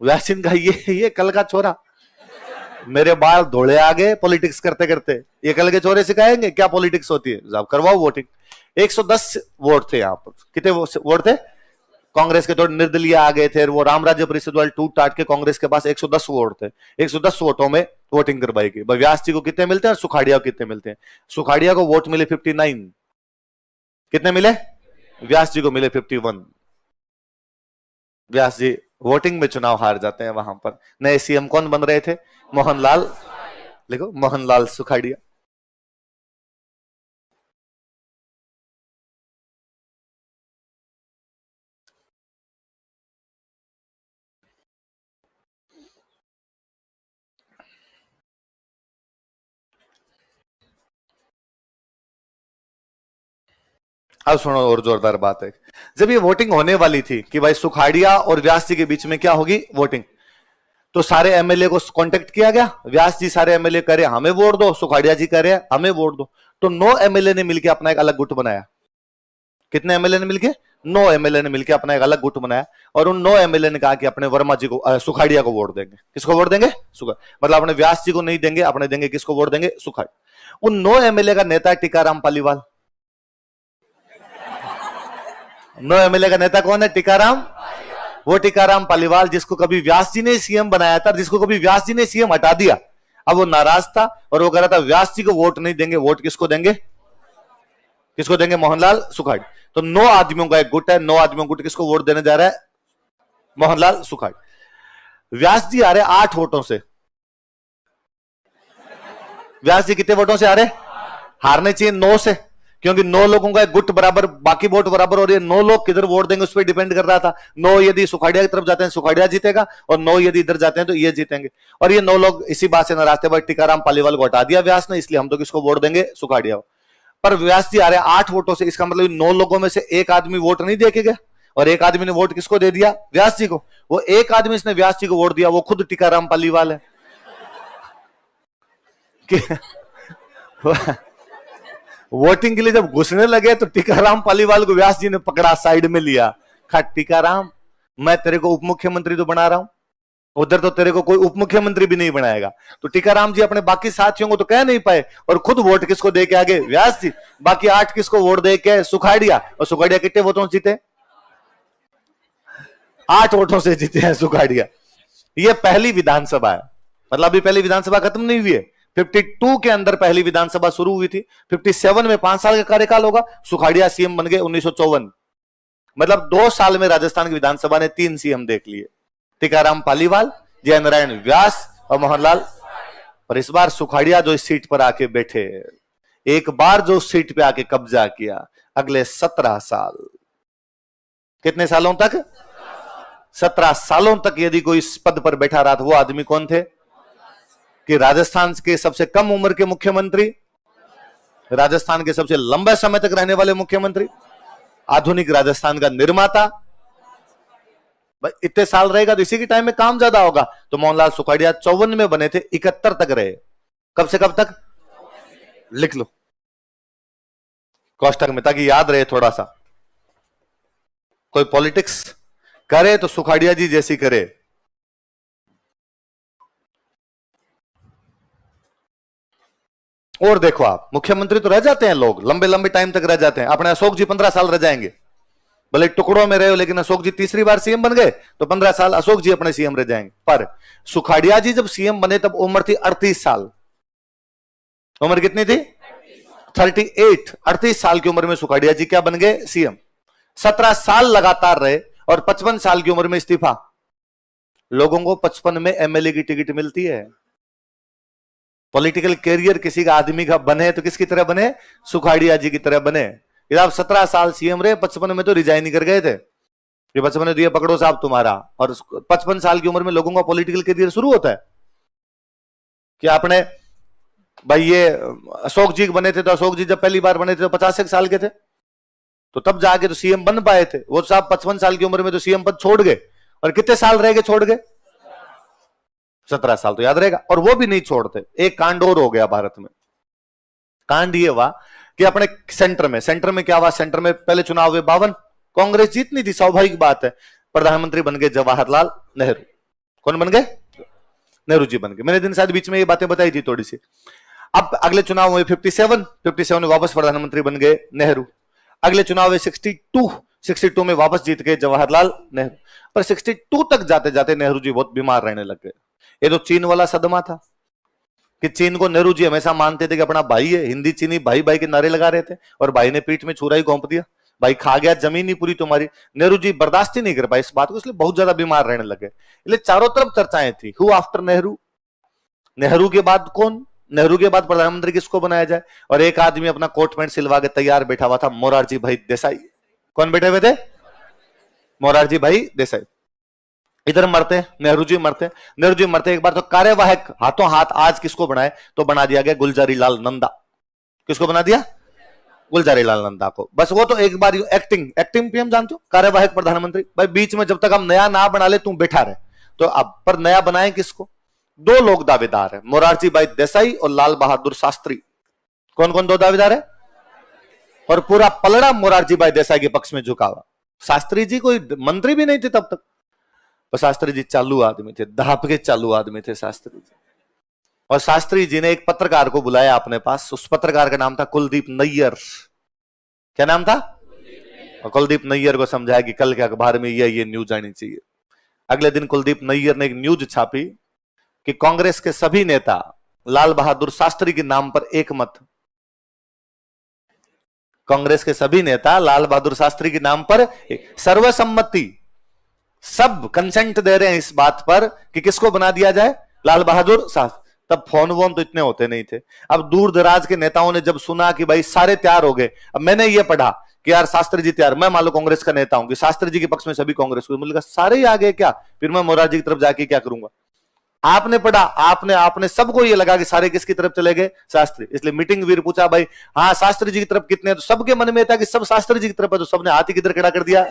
व्यासिन का ये कल का छोरा, मेरे बाल धोले आ गए पॉलिटिक्स करते करते। ये कल के छोरे सिखाएंगे क्या पॉलिटिक्स होती है? आप करवाओ वोटिंग। 110 वोट थे यहाँ पर। कितने वोट थे? कांग्रेस के थोड़े निर्दलीय आ गए थे, वो राम राज्य परिषद वाले टूट टाट के कांग्रेस के पास 110 वोट थे। 110 वोटों में वोटिंग करवाई गई। व्यास जी को कितने मिलते हैं और सुखाड़िया को कितने मिलते हैं? सुखाड़िया को वोट मिले 59, कितने मिले? व्यास जी को मिले 51। व्यास जी वोटिंग में चुनाव हार जाते हैं। वहां पर नए सीएम कौन बन रहे थे? मोहनलाल, लिखो मोहनलाल सुखाड़िया। अब सुनो और जोरदार बात है। जब ये वोटिंग होने वाली थी कि भाई सुखाड़िया और व्यास जी के बीच में क्या होगी? वोटिंग। तो सारे एमएलए को कांटेक्ट किया गया। व्यास जी सारे एमएलए कह रहे हमें वोट दो, सुखाड़िया जी कह रहे हैं हमें वोट दो। तो 9 एमएलए ने मिलकर अपना एक अलग गुट बनाया। कितने एमएलए ने मिलकर? 9 एमएलए ने मिलकर अपना एक अलग गुट बनाया। और उन 9 एमएलए ने कहा कि अपने वर्मा जी को, सुखाड़िया को वोट देंगे। किसको वोट देंगे? मतलब अपने व्यास जी को नहीं देंगे, अपने देंगे किसको वोट देंगे? सुखाड़िया। उन 9 एमएलए का नेता टीकाराम पालीवाल। 9 एमएलए का नेता कौन है? टीकाराम। वो टीकाराम पालीवाल जिसको कभी व्यास जी ने सीएम बनाया था, जिसको कभी व्यास जी ने सीएम हटा दिया। अब वो नाराज था और वो कह रहा था व्यास जी को वोट नहीं देंगे। वोट किसको देंगे? किसको देंगे? मोहनलाल सुखाड़ी। तो 9 आदमियों का एक गुट है। 9 आदमियों का गुट किसको वोट देने जा रहा है? मोहनलाल सुखाड़ी। व्यास जी आ रहे 8 वोटों से। व्यास जी कितने वोटों से हारे? हारने चाहिए 9 से, क्योंकि 9 लोगों का एक गुट बराबर, बाकी वोट बराबर, और ये 9 लोग किधर वोट देंगे उस पर डिपेंड कर रहा था। 9 यदि सुखाड़िया की तरफ जाते हैं सुखाड़िया जीतेगा, और 9 यदि इधर जाते हैं तो ये जीतेंगे। और ये 9 लोग इसी बात से नाराज थे, भाई टीकाराम पालीवाल को हटा दिया व्यास ने, इसलिए हम तो किसको वोट देंगे? सुखाड़िया। पर व्यास जी आ रहे 8 वोटों से, इसका मतलब 9 लोगों में से एक आदमी वोट नहीं दे के गया, और एक आदमी ने वोट किसको दे दिया? व्यास जी को। वो एक आदमी इसने व्यास जी को वोट दिया, वो खुद टीकाराम पालीवाल है। वोटिंग के लिए जब घुसने लगे तो टीकाराम पालीवाल को व्यास जी ने पकड़ा, साइड में लिया, कहा टीकाराम मैं तेरे को उप मुख्यमंत्री तो बना रहा हूं, उधर तो तेरे को कोई उप मुख्यमंत्री भी नहीं बनाएगा। तो टीकाराम जी अपने बाकी साथियों को तो कह नहीं पाए, और खुद वोट किसको दे के आगे? व्यास जी। बाकी 8 किसको वोट दे के? सुखाड़िया। और सुखाड़िया कितने वोटों से जीते? 8 वोटों से जीते हैं सुखाड़िया। ये पहली विधानसभा है, मतलब अभी पहली विधानसभा खत्म नहीं हुई है। 52 के अंदर पहली विधानसभा शुरू हुई थी, 57 में 5 साल का कार्यकाल होगा, सुखाड़िया सीएम बन गए 1954। मतलब 2 साल में राजस्थान की विधानसभा ने 3 सीएम देख लिए, टीकाराम पालीवाल, जयनारायण व्यास और मोहनलाल। और इस बार सुखाड़िया जो इस सीट पर आके बैठे, एक बार जो सीट पे आके कब्जा किया, अगले 17 साल, कितने सालों तक? 17 सालों तक यदि कोई इस पद पर बैठा रहा, तो वो आदमी कौन थे? कि राजस्थान के सबसे कम उम्र के मुख्यमंत्री, राजस्थान के सबसे लंबे समय तक रहने वाले मुख्यमंत्री, आधुनिक राजस्थान का निर्माता। इतने साल रहेगा तो इसी के टाइम में काम ज्यादा होगा। तो मोहनलाल सुखाड़िया 54 में बने थे, 71 तक रहे। कब से कब तक? लिख लो कोष्टक में, ताकि याद रहे थोड़ा सा। कोई पॉलिटिक्स करे तो सुखाड़िया जी जैसी करे। और देखो आप, मुख्यमंत्री तो रह जाते हैं लोग, लंबे लंबे टाइम तक रह जाते हैं। अपने अशोक जी 15 साल रह जाएंगे, भले टुकड़ों में रहे हो, लेकिन अशोक जी तीसरी बार सीएम बन गए तो 15 साल अशोक जी अपने सीएम रह जाएंगे। पर सुखाड़िया जी जब सीएम बने तब उम्र थी 38 साल। उम्र कितनी थी? 38। 38 साल की उम्र में सुखाड़िया जी क्या बन गए? सीएम। 17 साल लगातार रहे, और 55 साल की उम्र में इस्तीफा। लोगों को 55 में एमएलए की टिकट मिलती है। पॉलिटिकल कैरियर किसी का आदमी का बने तो किसकी तरह बने? सुखाड़िया जी की तरह बने। आप 17 साल सीएम रहे, 55 में तो रिजाइन ही कर गए थे। ये 55 में तो ये पकड़ो साहब तुम्हारा। और 55 साल की उम्र में लोगों का पॉलिटिकल कैरियर शुरू होता है। कि आपने भाई ये अशोक जी बने थे, तो अशोक जी जब पहली बार बने थे तो 50 साल के थे, तो तब जाके तो सीएम बन पाए थे। वो साहब 55 साल की उम्र में तो सीएम पद छोड़ गए। और कितने साल रह गए छोड़ गए? 17 साल तो याद रहेगा। और वो भी नहीं छोड़ते। एक कांड और हो गया भारत में। कांड ये हुआ कि अपने सेंटर में क्या हुआ? सेंटर में पहले चुनाव हुए 52, कांग्रेस जीतनी थी, स्वाभाविक बात है। प्रधानमंत्री बन गए जवाहरलाल नेहरू। कौन बन गए? नेहरू जी बन गए। मैंने दिन शायद बीच में ये बातें बताई थी थोड़ी सी। अब अगले चुनाव हुए 57 में वापस प्रधानमंत्री बन गए नेहरू। अगले चुनाव हुए 62 में वापस जीत गए जवाहरलाल नेहरू। पर 62 तक जाते जाते नेहरू जी बहुत बीमार रहने लग गए। ये तो चीन वाला सदमा था कि चीन को नेहरू जी हमेशा मानते थे कि अपना भाई है, हिंदी चीनी भाई भाई के नारे लगा रहे थे, और भाई ने पीठ में छुरा ही घोंप दिया, भाई खा गया जमीन ही पूरी तुम्हारी। नेहरू जी बर्दाश्त ही नहीं कर पाए इस बात को, इसलिए बहुत ज्यादा बीमार रहने लगे। इसलिए चारों तरफ चर्चाएं थी, हु आफ्टर नेहरू, नेहरू के बाद कौन, नेहरू के बाद प्रधानमंत्री किसको बनाया जाए। और एक आदमी अपना कोट पैंट सिलवा के तैयार बैठा हुआ था, मोरारजी भाई देसाई। कौन बैठे हुए थे? मोरारजी भाई देसाई। इधर मरते नेहरू जी मरते एक बार तो कार्यवाहक हाथों हाथ आज किसको बनाए? तो बना दिया गया गुलजारी लाल नंदा। किसको बना दिया? गुलजारी लाल नंदा को। बस वो तो एक बार एक्टिंग पीएम जानते हो, कार्यवाहक प्रधानमंत्री। भाई बीच में जब तक हम नया ना बना ले तू बैठा रहे। तो अब पर नया बनाए किसको? 2 लोग दावेदार है, मोरारजी भाई देसाई और लाल बहादुर शास्त्री। कौन कौन 2 दावेदार है? और पूरा पलड़ा मोरारजी भाई देसाई के पक्ष में झुका हुआ। शास्त्री जी कोई मंत्री भी नहीं थे तब तक, पर शास्त्री जी चालू आदमी थे, दहाप के चालू आदमी थे शास्त्री जी। और शास्त्री जी ने एक पत्रकार को बुलाया अपने पास। उस पत्रकार का नाम था कुलदीप नैयर। क्या नाम था? और कुलदीप नैयर को समझाया कि कल के अखबार में ये न्यूज आनी चाहिए। अगले दिन कुलदीप नैयर ने एक न्यूज छापी कि कांग्रेस के सभी नेता लाल बहादुर शास्त्री के नाम पर एक मत। कांग्रेस के सभी नेता लाल बहादुर शास्त्री के नाम पर सर्वसम्मति, सब कंसेंट दे रहे हैं इस बात पर कि किसको बना दिया जाए? लाल बहादुर शास्त्री। तब फोन वोन तो इतने होते नहीं थे। अब दूर दराज के नेताओं ने जब सुना कि भाई सारे तैयार हो गए, अब मैंने ये पढ़ा कि यार शास्त्री जी तैयार, मैं मान लो कांग्रेस का नेता हूं कि शास्त्री जी के पक्ष में सभी कांग्रेस को, मुझे लगा सारे ही आ गए क्या, फिर मैं मोरारजी की तरफ जाके क्या करूंगा। आपने पढ़ा, आपने सबको ये लगा कि सारे किसकी तरफ चले गए, शास्त्री। इसलिए मीटिंग वीर पूछा भाई हाँ शास्त्री जी की तरफ कितने, तो सबके मन में था कि सब शास्त्री जी की तरफ है, तो सबने हाथ ही किधर खड़ा कर दिया,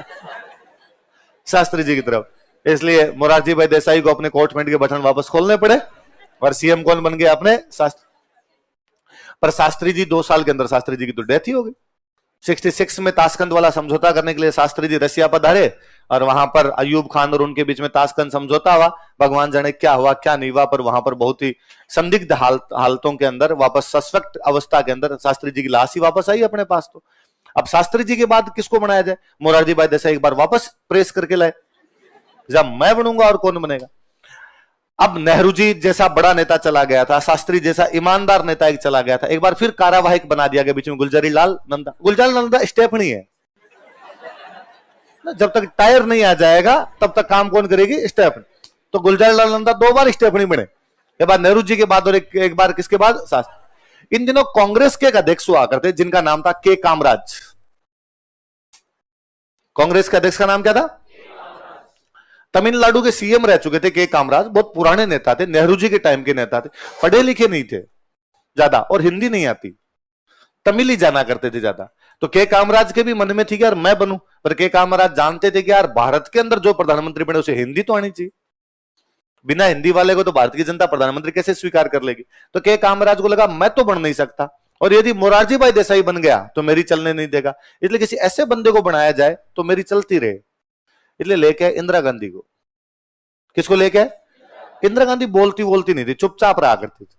शास्त्री जी की तरफ। इसलिए मोरारजी भाई देसाई को अपने कोट पैंट के बटन वापस खोलने पड़े और सीएम कौन बन गए, अपने शास्त्री। पर शास्त्री जी 2 साल के अंदर शास्त्री जी की तो डेथ ही हो गई। 66 में ताशकंद वाला समझौता करने के लिए शास्त्री जी रसिया पधारे और वहां पर अयूब खान और उनके बीच में ताशकंद समझौता हुआ। भगवान जाने क्या हुआ क्या नहीं हुआ, पर वहां पर बहुत ही संदिग्ध हालतों के अंदर वापस सस्पेक्ट अवस्था के अंदर शास्त्री जी की लाश ही वापस आई अपने पास। तो अब शास्त्री जी के बाद किसको बनाया जाए, मोरारजी भाई देसाई एक बार वापस प्रेस करके लाए, जब मैं बनूंगा और कौन बनेगा। अब नेहरू जी जैसा बड़ा नेता चला गया था, शास्त्री जैसा ईमानदार नेता एक चला गया था, एक बार फिर कार्यवाहक बना दिया गया बीच में गुलजारी लाल नंदा। गुलजारी लाल नंदा स्टेफनी है, जब तक टायर नहीं आ जाएगा तब तक काम कौन करेगी, स्टेफनी। तो गुलजारी लाल नंदा 2 बार स्टेफनी बने, एक बार नेहरू जी के बाद और एक बार किसके बाद, शास्त्री। इन दिनों कांग्रेस के अध्यक्ष हुआ करते जिनका नाम था के कामराज। कांग्रेस के अध्यक्ष का नाम क्या था, तमिलनाडु के सीएम रह चुके थे के कामराज, बहुत पुराने नेता थे, नेहरू जी के टाइम के नेता थे, पढ़े लिखे नहीं थे ज्यादा और हिंदी नहीं आती, तमिल ही जाना करते थे ज्यादा। तो के कामराज के भी मन में थी कि यार मैं बनूं, पर के कामराज जानते थे कि यार भारत के अंदर जो प्रधानमंत्री बने उसे हिंदी तो आनी चाहिए, बिना हिंदी वाले को तो भारत की जनता प्रधानमंत्री कैसे स्वीकार कर लेगी। तो के कामराज को लगा मैं तो बन नहीं सकता, और यदि मोरारजी भाई देसाई बन गया तो मेरी चलने नहीं देगा, इसलिए किसी ऐसे बंदे को बनाया जाए तो मेरी चलती रहे। इसलिए लेके इंदिरा गांधी को, किसको लेके, इंदिरा गांधी बोलती बोलती नहीं थी, चुपचाप रहा करती थी।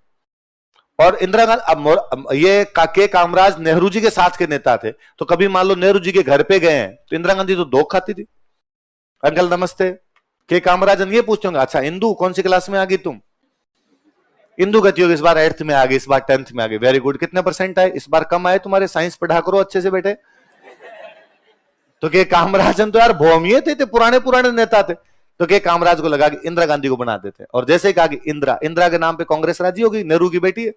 और इंदिरा गांधी, अब ये के कामराज नेहरू जी के साथ के नेता थे, तो कभी मान लो नेहरू जी के घर पे गए हैं तो इंदिरा गांधी तो दो खाती थी, अंकल नमस्ते। के कामराजन ये पूछते होंगे अच्छा इंदू कौन सी क्लास में आ गई तुम, इंदू कहती होगी इस बार 8th में आ गई, इस बार 10th में आ गई, वेरी गुड, कितने % आए, इस बार कम आए तुम्हारे, साइंस पढ़ा करो अच्छे से बेटे। तो के कामराजन तो यार भौमिये थे, पुराने नेता थे। तो के कामराज को लगा कि इंदिरा गांधी को बना देते, और जैसे कहा कि इंदिरा के नाम पे कांग्रेस राजी होगी, नेहरू की बेटी है,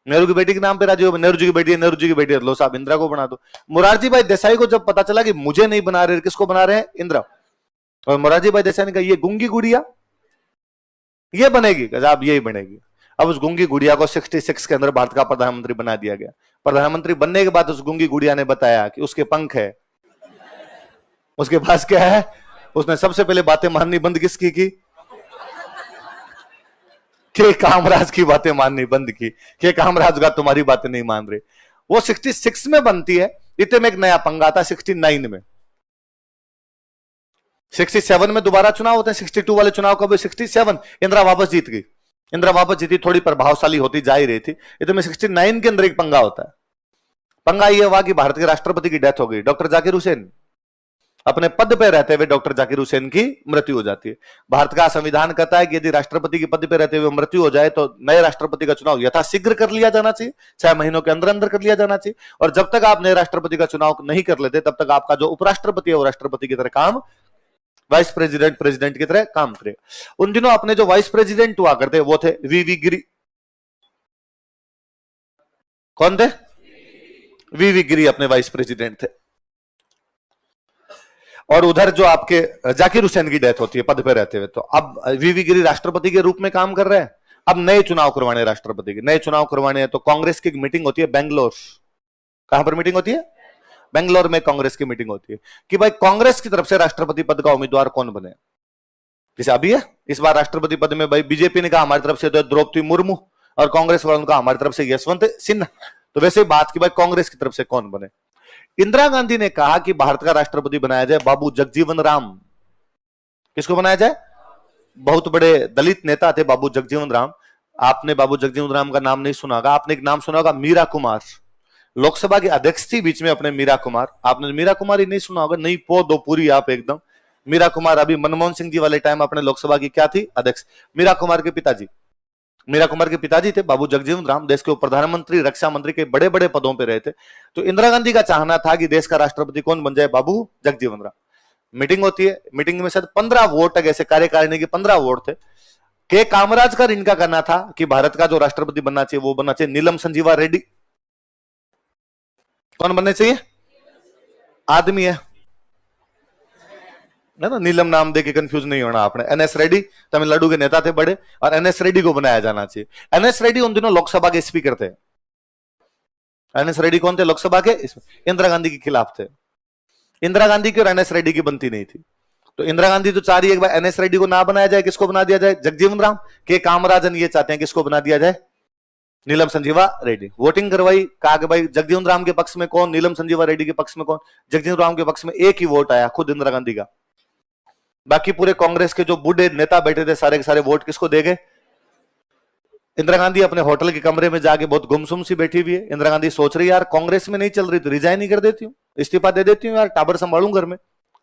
नेहरू की बेटी के नाम पे राजी हो, नेहरू जी की बेटी है, नेहरू जी की बेटी है, लो साहब इंदिरा को बना दो। मोरारजी भाई देसाई को जब पता चला कि मुझे नहीं बना रहे, किसको बना रहे हैं, इंदिरा, और मोरारजी भाई देसाई ने कहा ये गूंगी गुड़िया ये बनेगी, साहब यही बनेगी। अब उस गूंगी गुड़िया को 66 के अंदर भारत का प्रधानमंत्री बना दिया गया। प्रधानमंत्री बनने के बाद उस गूंगी गुड़िया ने बताया कि उसके पंख है, उसके पास क्या है, उसने सबसे पहले बातें माननी बंद किसकी की, के कामराज की बातें माननी बंद की। के कामराज का तुम्हारी बातें नहीं मान रहे। वो 66 में बनती है, इतने में एक नया पंगा था 69 में। 67 में दोबारा चुनाव होते हैं, 62 वाले चुनाव कब, 67 इंदिरा वापस जीत गई, इंदिरा वापस जीती, थोड़ी प्रभावशाली होती जा ही रही थी। इतने में 69 के अंदर एक पंगा होता है। पंगा यह हुआ कि भारत के राष्ट्रपति की डेथ हो गई, डॉक्टर जाकिर हुसैन, अपने पद पे रहते हुए डॉक्टर जाकिर हुसैन की मृत्यु हो जाती है। भारत का संविधान कहता है कि यदि राष्ट्रपति के पद पे रहते हुए मृत्यु हो जाए तो नए राष्ट्रपति का चुनाव यथाशीघ्र कर लिया जाना चाहिए, 6 महीनों के अंदर अंदर कर लिया जाना चाहिए। और जब तक आप नए राष्ट्रपति का चुनाव नहीं कर लेते तब तक आपका जो उपराष्ट्रपति है वो राष्ट्रपति की तरह काम, वाइस प्रेसिडेंट की तरह काम करे। उन दिनों अपने जो वाइस प्रेसिडेंट हुआ करते वो थे वीवी गिरी। कौन थे, वीवी गिरी अपने वाइस प्रेसिडेंट थे। और उधर जो आपके जाकिर हुसैन की डेथ होती है पद पे रहते हुए, तो अब वीवी गिरी राष्ट्रपति के रूप में काम कर रहे हैं। अब नए चुनाव करवाने, राष्ट्रपति के नए चुनाव करवाने हैं, तो कांग्रेस की मीटिंग होती है बेंगलोर। कहां पर मीटिंग होती है, बेंगलोर में कांग्रेस की मीटिंग होती है कि भाई कांग्रेस की तरफ से राष्ट्रपति पद का उम्मीदवार कौन बने। जैसे अभी है इस बार राष्ट्रपति पद में भाई बीजेपी ने कहा हमारी तरफ से तो द्रौपदी मुर्मू, और कांग्रेस वालों ने कहा हमारी तरफ से यशवंत सिन्हा। तो वैसे बात की भाई कांग्रेस की तरफ से कौन बने। इंदिरा गांधी ने कहा कि भारत का राष्ट्रपति बनाया जाए बाबू जगजीवन राम। किसको बनाया जाए, बहुत बड़े दलित नेता थे बाबू जगजीवन राम। आपने बाबू जगजीवन राम का नाम नहीं सुना होगा, आपने एक नाम सुना होगा मीरा कुमार, लोकसभा की अध्यक्ष थी बीच में अपने मीरा कुमार। आपने मीरा कुमार ही नहीं सुना होगा, नहीं पो दो पूरी आप एकदम। मीरा कुमार अभी मनमोहन सिंह जी वाले टाइम अपने लोकसभा की क्या थी, अध्यक्ष। मीरा कुमार के पिताजी थे बाबू जगजीवन राम, देश के प्रधानमंत्री, रक्षा मंत्री के बड़े बड़े पदों पे रहे थे। तो इंदिरा गांधी का चाहना था कि देश का राष्ट्रपति कौन बन जाए, बाबू जगजीवन राम। मीटिंग होती है, मीटिंग में शायद 15 वोट, ऐसे कार्यकारिणी के 15 वोट थे। के कामराज का इनका कहना था कि भारत का जो राष्ट्रपति बनना चाहिए वो बनना चाहिए नीलम संजीवा रेड्डी। कौन बनने चाहिए? आदमी है ना, नीलम नाम देके कंफ्यूज नहीं होना आपने। एनएस रेड्डी तमिलनाडु के नेता थे बड़े, और एनएस रेड्डी को बनाया जाना चाहिए। एनएस रेड्डी उन दिनों लोकसभा के स्पीकर थे। एनएस रेड्डी कौन थे? लोकसभा के, इंदिरा गांधी के खिलाफ थे। इंदिरा गांधी की और एनएस रेड्डी की बनती नहीं थी, तो इंदिरा गांधी तो चाह रही है एक बार एनएस रेड्डी को ना बनाया जाए, किसको बना दिया जाए? जगजीवन राम। के कामराजन ये चाहते हैं किसको बना दिया जाए? नीलम संजीवा रेड्डी। वोटिंग करवाई, कहा कि भाई जगजीवन राम के पक्ष में कौन, नीलम संजीवा रेड्डी के पक्ष में कौन? जगजीवन राम के पक्ष में एक ही वोट आया, खुद इंदिरा गांधी का। बाकी पूरे कांग्रेस के जो बूढ़े नेता बैठे थे सारे के सारे वोट किसको दे गए? इंदिरा गांधी अपने होटल के कमरे में जाके बहुत गुमसुम सी बैठी हुई है। इंदिरा गांधी सोच रही है यार कांग्रेस में नहीं चल रही तो रिजाइन ही कर देती हूँ, इस्तीफा दे देती हूँ यार, टाबर संभालूं घर में।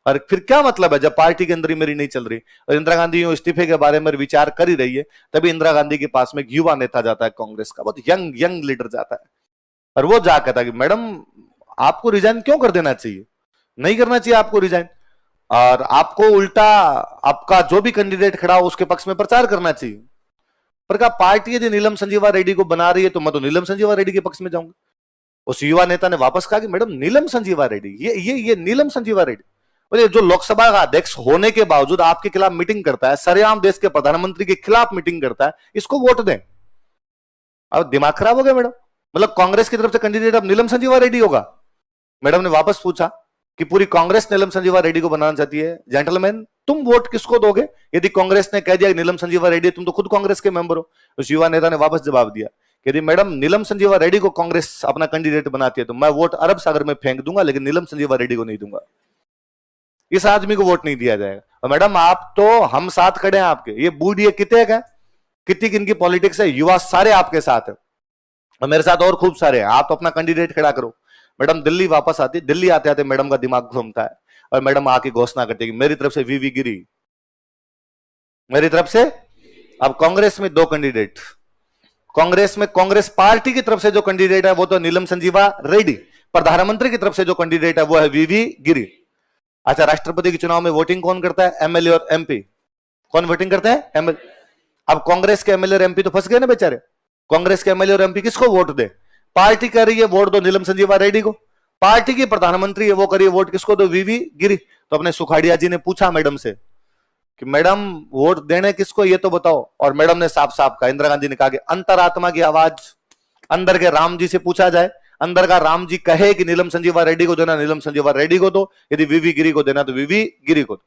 और फिर क्या मतलब है जब पार्टी के अंदर ही मेरी नहीं चल रही। और इंदिरा गांधी इस्तीफे के बारे में विचार कर ही रही है, तभी इंदिरा गांधी के पास में एक युवा नेता जाता है कांग्रेस का, बहुत यंग लीडर जाता है, और वो जा कहता है कि मैडम आपको रिजाइन क्यों कर देना चाहिए, नहीं करना चाहिए आपको रिजाइन, और आपको उल्टा आपका जो भी कैंडिडेट खड़ा हो उसके पक्ष में प्रचार करना चाहिए। पर कहा पार्टी यदि नीलम संजीवा रेड्डी को बना रही है तो मैं तो नीलम संजीवा रेड्डी के पक्ष में जाऊंगा। उस युवा नेता ने वापस कहा कि मैडम नीलम संजीवा रेड्डी, ये नीलम संजीवा रेड्डी बोले जो लोकसभा का अध्यक्ष होने के बावजूद आपके खिलाफ मीटिंग करता है, सरेआम देश के प्रधानमंत्री के खिलाफ मीटिंग करता है, इसको वोट दें। अब दिमाग खराब हो गया मैडम, मतलब कांग्रेस की तरफ से कैंडिडेट अब नीलम संजीवा रेड्डी होगा। मैडम ने वापस पूछा कि पूरी कांग्रेस नीलम संजीवा रेड्डी को बनाना चाहती है, जेंटलमैन तुम वोट किसको दोगे? यदि कांग्रेस ने कह दिया नीलम संजीवा रेड्डी, तुम तो खुद कांग्रेस के मेंबर हो। उस युवा नेता ने वापस जवाब दिया कि यदि मैडम नीलम संजीवा रेड्डी को कांग्रेस अपना कैंडिडेट बनाती है तो मैं वोट अरब सागर में फेंक दूंगा, लेकिन नीलम संजीवा रेड्डी को नहीं दूंगा, इस आदमी को वोट नहीं दिया जाएगा। और मैडम आप तो हम साथ खड़े हैं आपके, ये बूढ़ी कितने का कितनी किनकी पॉलिटिक्स है, युवा सारे आपके साथ है और मेरे साथ और खूब सारे हैं, आप अपना कैंडिडेट खड़ा करो। मैडम दिल्ली वापस आती, दिल्ली आते आते मैडम का दिमाग घूमता है और मैडम आके घोषणा करती है कि मेरी तरफ से वीवी गिरी, मेरी तरफ से। अब कांग्रेस में दो कैंडिडेट, कांग्रेस में कांग्रेस पार्टी की तरफ से जो कैंडिडेट है वो तो नीलम संजीवा रेड्डी, प्रधानमंत्री की तरफ से जो कैंडिडेट है वो है वीवी गिरी। अच्छा, राष्ट्रपति के चुनाव में वोटिंग कौन करता है? एमएलए और एमपी। कौन वोटिंग करता है? एमएलए। अब कांग्रेस के एमएलए और एमपी तो फंस गए ना बेचारे। कांग्रेस के एमएलए और एमपी किसको वोट दे? पार्टी कह रही है वोट दो नीलम संजीवा रेड्डी को, पार्टी की प्रधानमंत्री है वो करिए वोट किसको दो? वीवी गिरी। तो अपने सुखाड़िया जी ने पूछा मैडम से कि मैडम वोट देने किसको ये तो बताओ, और मैडम ने साफ साफ कहा, इंदिरा गांधी ने कहा कि अंतरात्मा की आवाज अंदर के राम जी से पूछा जाए, अंदर का राम जी कहे कि नीलम संजीवा रेड्डी को देना नीलम संजीवा रेड्डी को दो, यदि वीवी गिरी को देना तो वीवी गिरी को दो।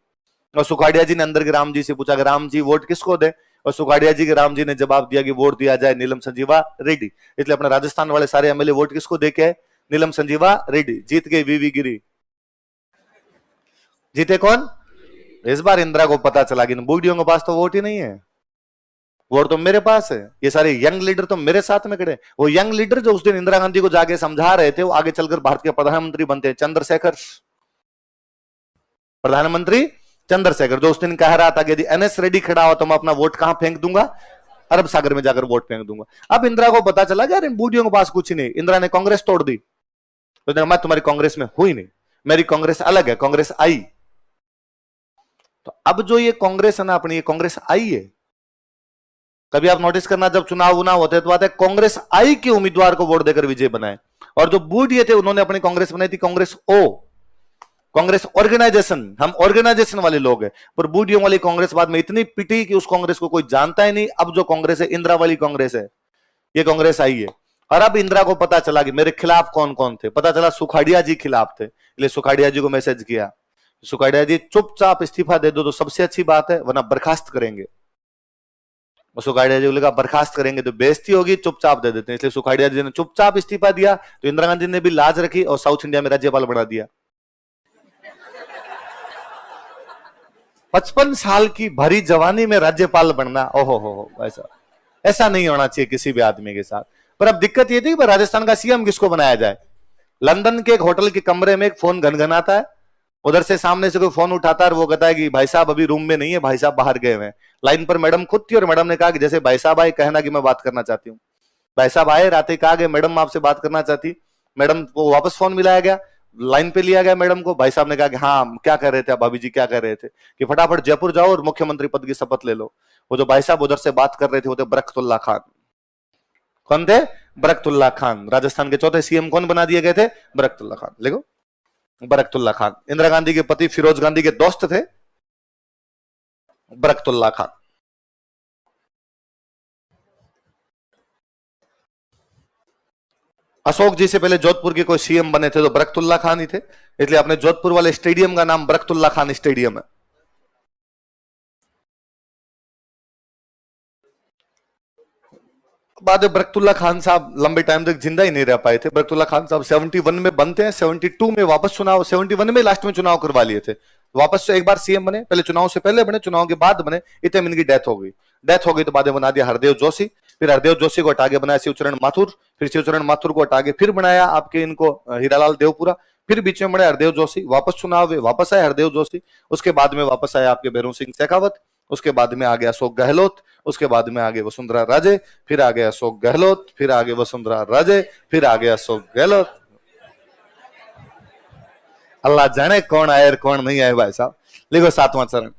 और सुखाड़िया जी ने अंदर के राम जी से पूछा कि राम जी वोट किसको दे, और सुखाड़िया जी के राम जी ने जवाब दिया कि वोट दिया जाए नीलम संजीवा रेड्डी। इसलिए अपने राजस्थान वाले सारे एमएलए वोट किसको दे के आए? नीलम संजीवा रेड्डी। जीत गई वीवी गिरी। जीते कौन? इस बार इंदिरा को पता चला कि बूढ़ियों के पास तो वोट ही नहीं है, वोट तो मेरे पास है। ये सारे यंग लीडर तो मेरे साथ में खड़े। वो यंग लीडर जो उस दिन इंदिरा गांधी को जाके समझा रहे थे वो आगे चलकर भारत के प्रधानमंत्री बनते हैं। चंद्रशेखर, प्रधानमंत्री चंद्रशेखर, जो उस दिन कह रहा था कि यदि एनएस रेड्डी खड़ा हो तो मैं अपना वोट कहां फेंक दूंगा? अरब सागर में जाकर वोट फेंक दूंगा। अब इंदिरा को पता चला कि यार इन बूढ़ियों के पास कुछ नहीं। इंदिरा ने कांग्रेस तोड़ दी, तो मैं तुम्हारी कांग्रेस में हुई नहीं, मेरी कांग्रेस अलग है, कांग्रेस आई। तो अब जो ये कांग्रेस है ना अपनी, ये कांग्रेस आई है। कभी आप नोटिस करना जब चुनाव उनाव होते तो आते कांग्रेस आई के उम्मीदवार को वोट देकर विजय बनाए, और जो बूढ़िए थे उन्होंने अपनी कांग्रेस बनाई थी कांग्रेस ओ, कांग्रेस ऑर्गेनाइजेशन। हम ऑर्गेनाइजेशन वाले लोग हैं, पर बूढ़ियों वाली कांग्रेस बाद में इतनी पिटी कि उस कांग्रेस को कोई जानता ही नहीं। अब जो कांग्रेस है इंदिरा वाली कांग्रेस है, ये कांग्रेस आई है। और अब इंदिरा को पता चला कि मेरे खिलाफ कौन कौन थे, पता चला सुखाड़िया जी खिलाफ थे, इसलिए सुखाड़िया जी को मैसेज किया, सुखाड़िया जी चुपचाप इस्तीफा दे दो तो सबसे अच्छी बात है, वरना बर्खास्त करेंगे। सुखाड़िया जी को लगा बर्खास्त करेंगे तो बेइज्जती होगी, चुपचाप दे देते हैं। इसलिए सुखाड़िया जी ने चुपचाप इस्तीफा दिया, तो इंदिरा गांधी ने भी लाज रखी और साउथ इंडिया में राज्यपाल बना दिया। 55 साल की भरी जवानी में राज्यपाल बनना, ओहो हो, ऐसा नहीं होना चाहिए किसी भी आदमी के साथ। पर अब दिक्कत ये थी कि राजस्थान का सीएम किसको बनाया जाए। लंदन के एक होटल के कमरे में एक फोन घनघनाता है, उधर से सामने से कोई फोन उठाता है और वो कहता है कि भाई साहब अभी रूम में नहीं है, भाई साहब बाहर गए हुए हैं। लाइन पर मैडम खुद थी और मैडम ने कहा कि जैसे भाई साहब आए कहना कि मैं बात करना चाहती हूँ। भाई साहब आए, रात ही कहा कि मैडम आपसे बात करना चाहती। मैडम को वापस फोन मिलाया गया, लाइन पे लिया गया मैडम को। भाई साहब ने कहा कि हाँ क्या कर रहे थे आप भाभी जी, क्या कर रहे थे, कि फटाफट जयपुर जाओ और मुख्यमंत्री पद की शपथ ले लो। वो जो भाई साहब उधर से बात कर रहे थे वो थे बरकतुल्ला खान। कौन थे? बरकतुल्ला खान। राजस्थान के चौथे सीएम कौन बना दिए गए थे? बरकतुल्ला खान। देखो, बरकतुल्ला खान इंदिरा गांधी के पति फिरोज गांधी के दोस्त थे, बरकतुल्ला खान। अशोक जी से पहले जोधपुर के कोई सीएम बने थे तो बरकतुल्ला खान ही थे, इसलिए अपने जोधपुर वाले स्टेडियम का नाम बरकतुल्ला खान स्टेडियम है। बाद में बरकतुल्ला खान साहब लंबे टाइम तक जिंदा ही नहीं रह पाए थे। बरकतुल्ला खान साहब 71 में बनते हैं, 72 में वापस चुनाव, 71 में लास्ट में चुनाव करवा लिए थे। वापस से एक बार सीएम बने, पहले चुनाव से पहले बने, चुनाव के बाद बने, इतने में इनकी डेथ हो गई। डेथ हो गई तो बाद में बना दिया हरदेव जोशी, फिर हरदेव जोशी को हटा के बनाया शिवचरण माथुर, फिर शिवचरण माथुर को हटा के फिर बनाया आपके इनको हीरालाल देवपुरा, फिर बीच में बने हरदेव जोशी, वापस चुनाव में वापस आए हरदेव जोशी, उसके बाद में वापस आए आपके भैरों सिंह शेखावत, उसके बाद में आ गया अशोक गहलोत, उसके बाद में आगे वसुंधरा राजे, फिर आगे अशोक गहलोत, फिर आगे वसुंधरा राजे, फिर आगे अशोक गहलोत। अल्लाह जाने कौन आए और कौन नहीं आए भाई साहब। लिखो 7वां चरण।